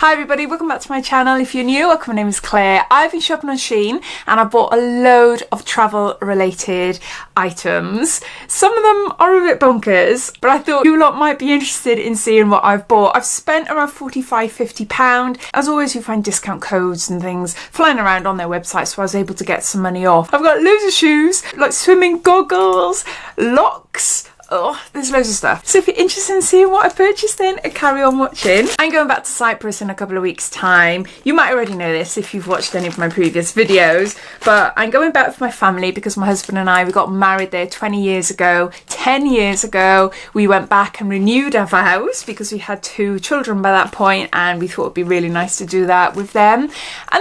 Hi everybody, welcome back to my channel. If you're new, welcome, my name is Claire. I've been shopping on Shein and I bought a load of travel related items. Some of them are a bit bonkers, but I thought you lot might be interested in seeing what I've bought. I've spent around £45–50. As always, you find discount codes and things flying around on their website, so I was able to get some money off. I've got loads of shoes, like swimming goggles, locks. Oh, there's loads of stuff. So if you're interested in seeing what I purchased, then carry on watching. I'm going back to Cyprus in a couple of weeks' time. You might already know this if you've watched any of my previous videos, but I'm going back with my family because my husband and I, we got married there 20 years ago. 10 years ago, we went back and renewed our vows because we had 2 children by that point, and we thought it'd be really nice to do that with them. And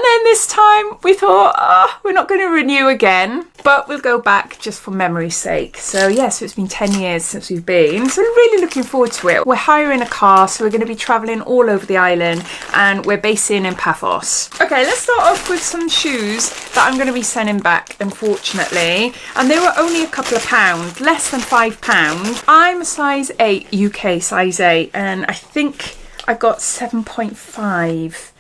then this time we thought, oh, we're not going to renew again, but we'll go back just for memory's sake. So yeah, so it's been 10 years since we've been, so we're really looking forward to it. We're hiring a car, so we're going to be traveling all over the island, and we're basing in Paphos. Okay, let's start off with some shoes that I'm going to be sending back, unfortunately, and they were only a couple of pounds, less than £5. I'm a size 8, UK size 8, and I think I got 7.5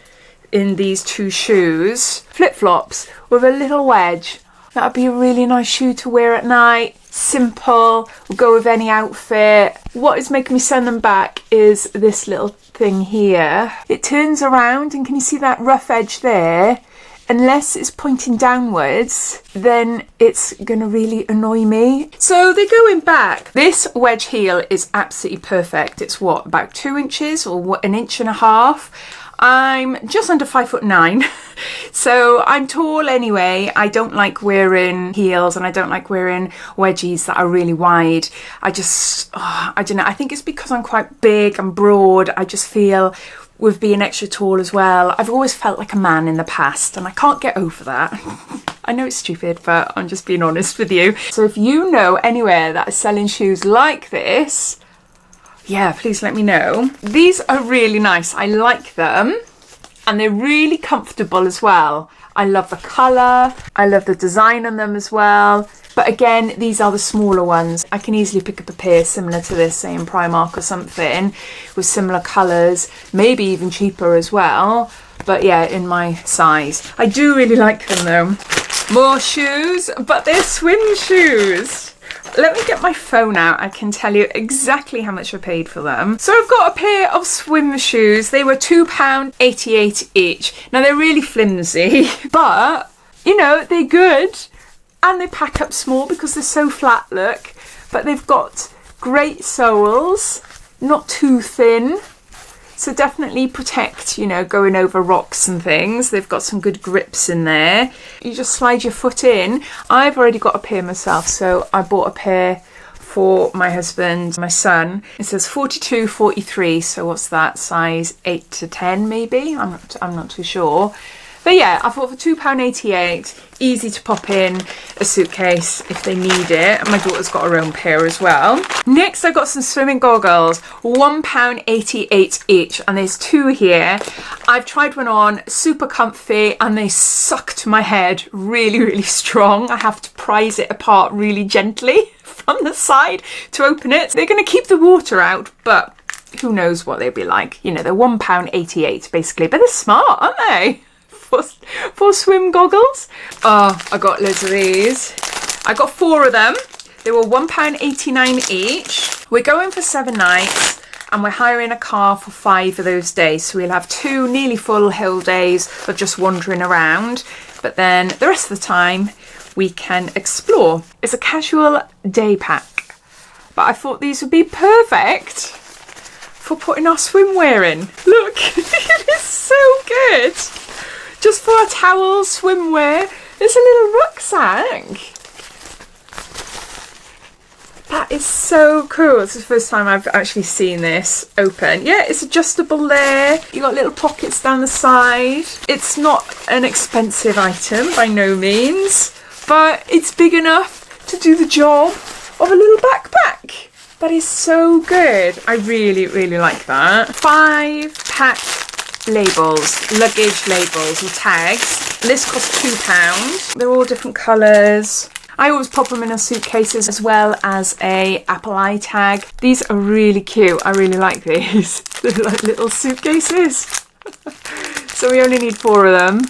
in these 2 shoes. Flip-flops with a little wedge. That would be a really nice shoe to wear at night. Simple, will go with any outfit. What is making me send them back is this little thing here. It turns around, and can you see that rough edge there? Unless it's pointing downwards, then it's gonna really annoy me. So they're going back. This wedge heel is absolutely perfect. It's what, about 2 inches or what, 1.5 inches? I'm just under 5'9", so I'm tall anyway. I don't like wearing heels, and I don't like wearing wedgies that are really wide. I don't know, I think it's because I'm quite big and broad. I just feel with being extra tall as well, I've always felt like a man in the past, and I can't get over that. I know it's stupid, but I'm just being honest with you. So if you know anywhere that is selling shoes like this, yeah, please let me know. These are really nice. I like them, and they're really comfortable as well. I love the colour. I love the design on them as well. But again, these are the smaller ones. I can easily pick up a pair similar to this, say in Primark or something, with similar colours, maybe even cheaper as well. But yeah, in my size. I do really like them though. More shoes, but they're swim shoes. Let me get my phone out. I can tell you exactly how much I paid for them. So I've got a pair of swim shoes. They were £2.88 each. Now they're really flimsy, but you know, they're good, and they pack up small because they're so flat, look. But they've got great soles, not too thin. So definitely protect, you know, going over rocks and things. They've got some good grips in there. You just slide your foot in. I've already got a pair myself, so I bought a pair for my husband, my son. It says 42–43, so what's that, size 8 to 10 maybe? I'm not too sure. But yeah, I thought for £2.88, easy to pop in a suitcase if they need it. And my daughter's got her own pair as well. Next, I got some swimming goggles, £1.88 each, and there's 2 here. I've tried one on, super comfy, and they suck to my head really, really strong. I have to prise it apart really gently from the side to open it. They're going to keep the water out, but who knows what they'll be like. You know, they're £1.88 basically, but they're smart, aren't they? For swim goggles. Oh, I got loads of these. I got 4 of them. They were £1.89 each. We're going for 7 nights, and we're hiring a car for 5 of those days. So we'll have 2 nearly full hill days of just wandering around, but then the rest of the time we can explore. It's a casual day pack, but I thought these would be perfect for putting our swimwear in. Look, it is so good. Just for our towels, swimwear. It's a little rucksack. That is so cool. It's the first time I've actually seen this open. Yeah, it's adjustable there. You got little pockets down the side. It's not an expensive item by no means, but it's big enough to do the job of a little backpack. That is so good. I really, really like that. 5-pack labels, luggage labels or tags. This costs £2. They're all different colours. I always pop them in our suitcases, as well as a Apple eye tag. These are really cute. I really like these. They're like little suitcases. So we only need 4 of them,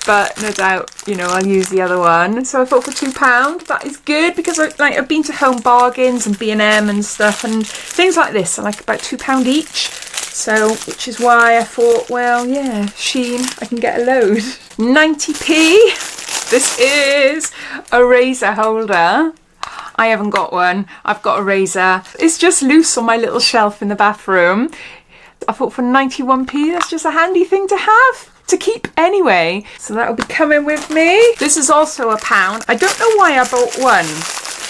but no doubt, you know, I'll use the other one. So I thought for £2, that is good, because I've been to Home Bargains and B&M and stuff and things like this are like about £2 each. So, which is why I thought, well, yeah, Shein, I can get a load. 90p. This is a razor holder. I haven't got one. I've got a razor. It's just loose on my little shelf in the bathroom. I thought for 91p, that's just a handy thing to have, to keep anyway. So that'll be coming with me. This is also £1. I don't know why I bought one.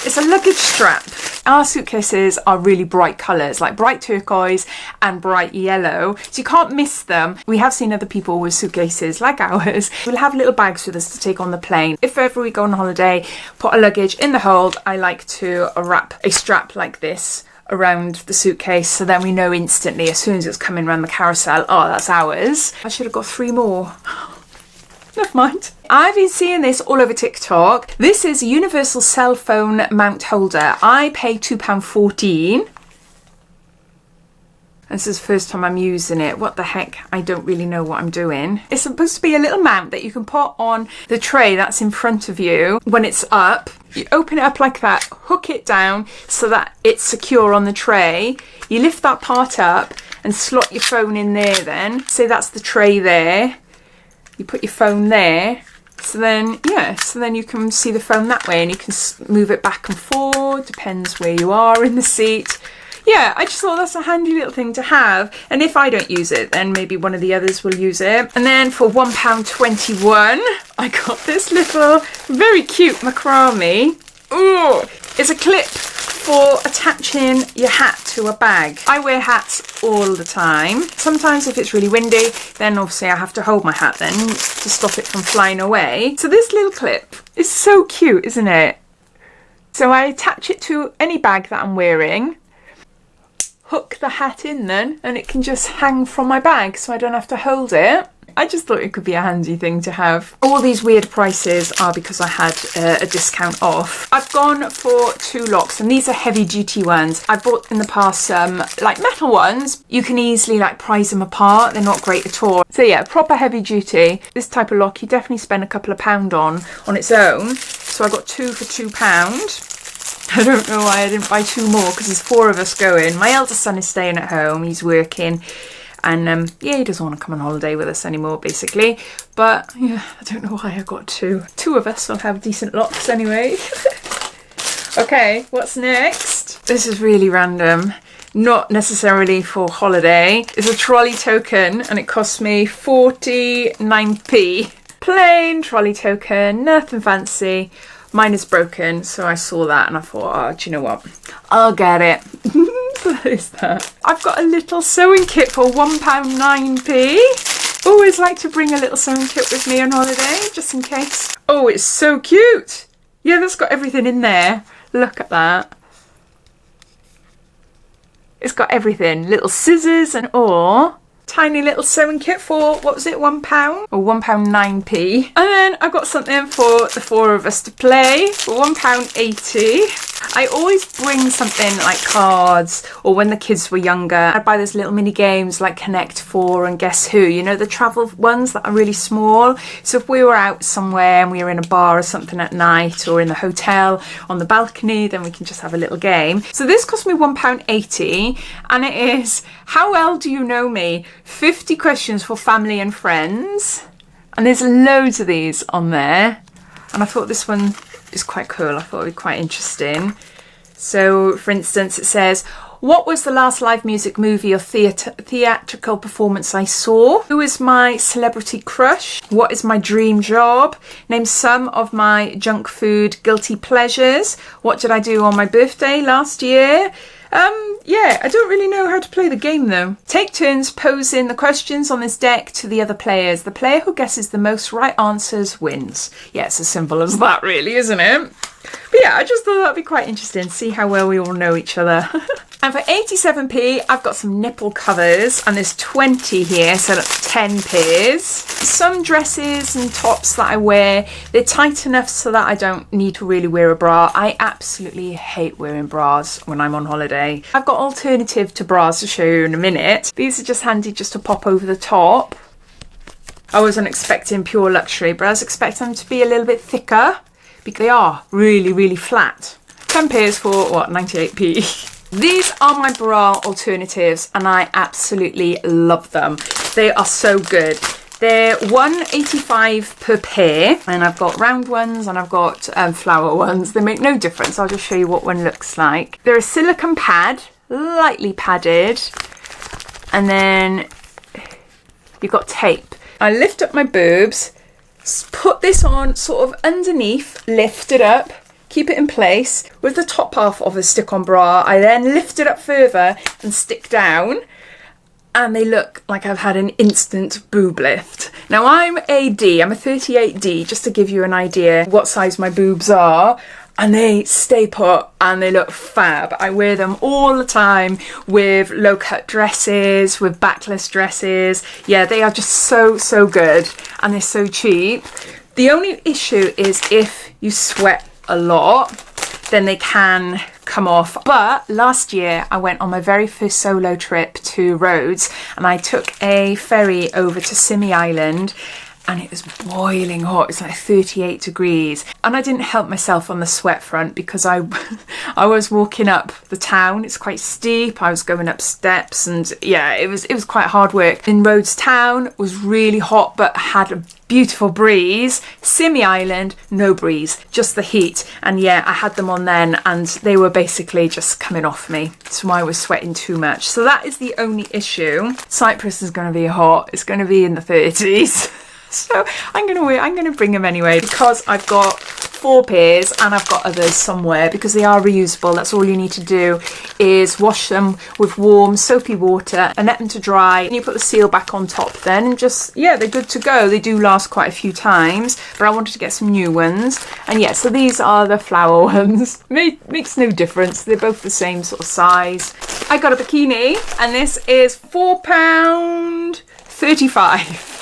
It's a luggage strap. Our suitcases are really bright colours, like bright turquoise and bright yellow, so you can't miss them. We have seen other people with suitcases like ours. We'll have little bags with us to take on the plane. If ever we go on holiday, put a luggage in the hold, I like to wrap a strap like this around the suitcase, so then we know instantly as soon as it's coming around the carousel, oh, that's ours. I should have got 3 more. Never mind. I've been seeing this all over TikTok. This is a universal cell phone mount holder. I pay £2.14. This is the first time I'm using it. What the heck? I don't really know what I'm doing. It's supposed to be a little mount that you can put on the tray that's in front of you when it's up. You open it up like that, hook it down so that it's secure on the tray. You lift that part up and slot your phone in there then. Say that's the tray there. You put your phone there, so then, yeah, so then you can see the phone that way and you can move it back and forward, depends where you are in the seat. Yeah, I just thought that's a handy little thing to have, and if I don't use it, then maybe one of the others will use it. And then for £1.21, I got this little, very cute macrame. Ooh, it's a clip for attaching your hat to a bag. I wear hats all the time. Sometimes if it's really windy, then obviously I have to hold my hat then to stop it from flying away. So this little clip is so cute, isn't it? So I attach it to any bag that I'm wearing, hook the hat in then, and it can just hang from my bag so I don't have to hold it. I just thought it could be a handy thing to have. All these weird prices are because I had a discount off. I've gone for 2 locks, and these are heavy duty ones. I bought in the past some like metal ones. You can easily like prise them apart. They're not great at all. So yeah, proper heavy duty. This type of lock you definitely spend a couple of pound on its own. So I got 2 for £2. I don't know why I didn't buy 2 more, because there's 4 of us going. My eldest son is staying at home. He's working. And yeah, he doesn't want to come on holiday with us anymore, basically. But yeah, I don't know why I got 2. 2 of us will have decent locks anyway. Okay, what's next? This is really random. Not necessarily for holiday. It's a trolley token and it cost me 49p. Plain trolley token, nothing fancy. Mine is broken, so I saw that and I thought, oh, do you know what? I'll get it. What is that? I've got a little sewing kit for £1.09p. Always like to bring a little sewing kit with me on holiday, just in case. Oh, it's so cute. Yeah, that's got everything in there. Look at that. It's got everything. Little scissors and all. Tiny little sewing kit for, what was it, £1? Or £1.09p. And then I got something for the 4 of us to play for £1.80. I always bring something like cards, or when the kids were younger, I'd buy those little mini games like Connect 4 and Guess Who, you know, the travel ones that are really small. So if we were out somewhere and we were in a bar or something at night, or in the hotel on the balcony, then we can just have a little game. So this cost me £1.80, and it is How Well Do You Know Me? 50 questions for family and friends. And there's loads of these on there. And I thought this one is quite cool. I thought it would be quite interesting. So, for instance, it says, what was the last live music, movie or theatrical performance I saw? Who is my celebrity crush? What is my dream job? Name some of my junk food guilty pleasures. What did I do on my birthday last year? Yeah, I don't really know how to play the game though. Take turns posing the questions on this deck to the other players. The player who guesses the most right answers wins. Yeah, it's as simple as that really, isn't it? But yeah, I just thought that'd be quite interesting, see how well we all know each other. And for 87p, I've got some nipple covers, and there's 20 here, so that's 10 pairs. Some dresses and tops that I wear, they're tight enough so that I don't need to really wear a bra. I absolutely hate wearing bras when I'm on holiday. I've got alternative to bras to show you in a minute. These are just handy just to pop over the top. I wasn't expecting pure luxury, but I was expecting them to be a little bit thicker because they are really, really flat. 10 pairs for what, 98p. These are my bra alternatives and I absolutely love them. They are so good. They're $1.85 per pair, and I've got round ones and I've got flower ones. They make no difference. I'll just show you what one looks like. They're a silicone pad, lightly padded, and then you've got tape. I lift up my boobs, put this on sort of underneath, lift it up, keep it in place with the top half of a stick-on bra. I then lift it up further and stick down, and they look like I've had an instant boob lift. Now I'm a D, I'm a 38D, just to give you an idea what size my boobs are, and they stay put and they look fab. I wear them all the time with low cut dresses, with backless dresses. Yeah, they are just so, so good, and they're so cheap. The only issue is if you sweat a lot, then they can come off. But last year I went on my very first solo trip to Rhodes, and I took a ferry over to Simi Island, and it was boiling hot. It's like 38 degrees, and I didn't help myself on the sweat front because I was walking up the town. It's quite steep. I was going up steps, and yeah, it was quite hard work. In Rhodes town was really hot but had a beautiful breeze. Simi Island, no breeze, just the heat. And yeah, I had them on then and they were basically just coming off me, so I was sweating too much. So that is the only issue. Cyprus is going to be hot. It's going to be in the 30s. So I'm going to bring them anyway, because I've got 4 pairs and I've got others somewhere, because they are reusable. That's all you need to do is wash them with warm soapy water and let them to dry, and you put the seal back on top then, and just, yeah, they're good to go. They do last quite a few times, but I wanted to get some new ones. And yeah, so these are the flower ones. Makes no difference. They're both the same sort of size. I got a bikini, and this is £4.35.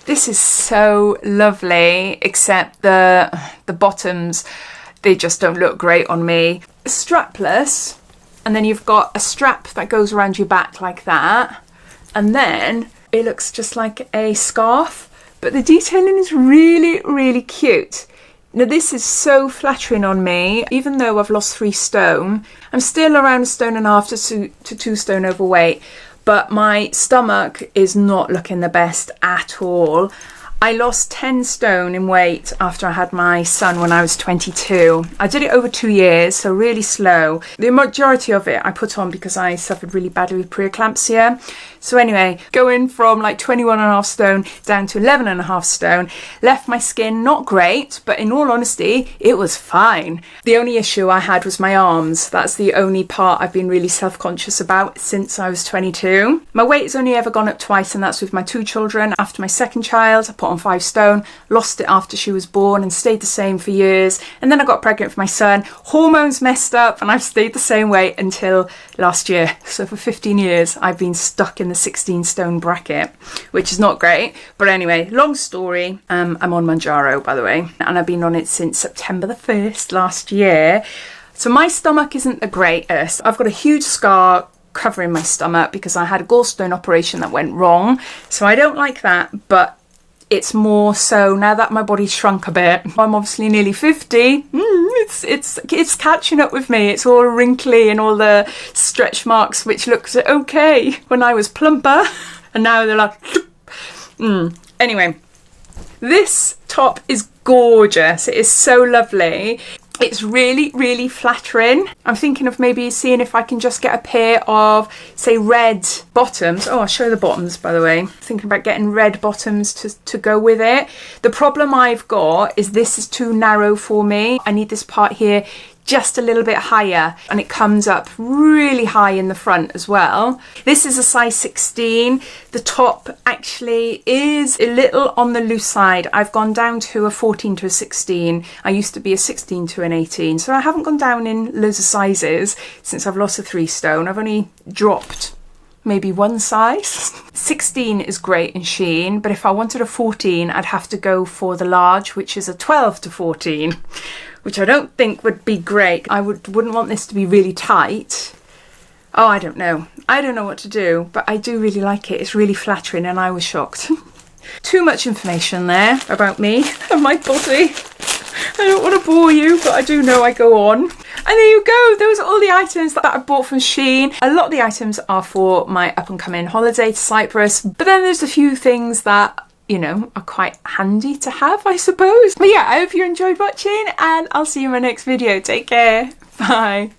This is so lovely, except the bottoms, they just don't look great on me. Strapless, and then you've got a strap that goes around your back like that, and then it looks just like a scarf, but the detailing is really, really cute. Now this is so flattering on me. Even though I've lost 3 stone, I'm still around 1.5 stone to 2 stone overweight. But my stomach is not looking the best at all. I lost 10 stone in weight after I had my son when I was 22. I did it over 2 years, so really slow. The majority of it I put on because I suffered really badly with preeclampsia. So anyway, going from like 21.5 stone down to 11.5 stone left my skin not great, but in all honesty, it was fine. The only issue I had was my arms. That's the only part I've been really self-conscious about since I was 22. My weight has only ever gone up twice, and that's with my 2 children. After my second child, I put on 5 stone, lost it after she was born and stayed the same for years. And then I got pregnant for my son. Hormones messed up and I've stayed the same weight until last year. So for 15 years, I've been stuck in the 16 stone bracket, which is not great. But anyway, long story. I'm on Manjaro, by the way, and I've been on it since September the 1st last year. So my stomach isn't the greatest. I've got a huge scar covering my stomach because I had a gallstone operation that went wrong. So I don't like that, but it's more so now that my body's shrunk a bit. I'm obviously nearly 50. It's catching up with me. It's all wrinkly and all the stretch marks, which looks okay when I was plumper, and now they're like Anyway, this top is gorgeous. It is so lovely. It's really, really flattering. I'm thinking of maybe seeing if I can just get a pair of, say, red bottoms. Oh, I'll show the bottoms, by the way. Thinking about getting red bottoms to go with it. The problem I've got is this is too narrow for me. I need this part here just a little bit higher, and it comes up really high in the front as well. This is a size 16. The top actually is a little on the loose side. I've gone down to a 14 to a 16. I used to be a 16 to an 18, so I haven't gone down in loads of sizes since I've lost a 3 stone. I've only dropped maybe 1 size. 16 is great in Shein, but if I wanted a 14, I'd have to go for the large, which is a 12 to 14, which I don't think would be great. I wouldn't want this to be really tight. Oh, I don't know. I don't know what to do, but I do really like it. It's really flattering, and I was shocked. Too much information there about me and my body. I don't want to bore you, but I do know I go on. And there you go, those are all the items that I bought from Shein. A lot of the items are for my up and coming holiday to Cyprus, but then there's a few things that, you know, are quite handy to have, I suppose. But yeah, I hope you enjoyed watching, and I'll see you in my next video. Take care. Bye.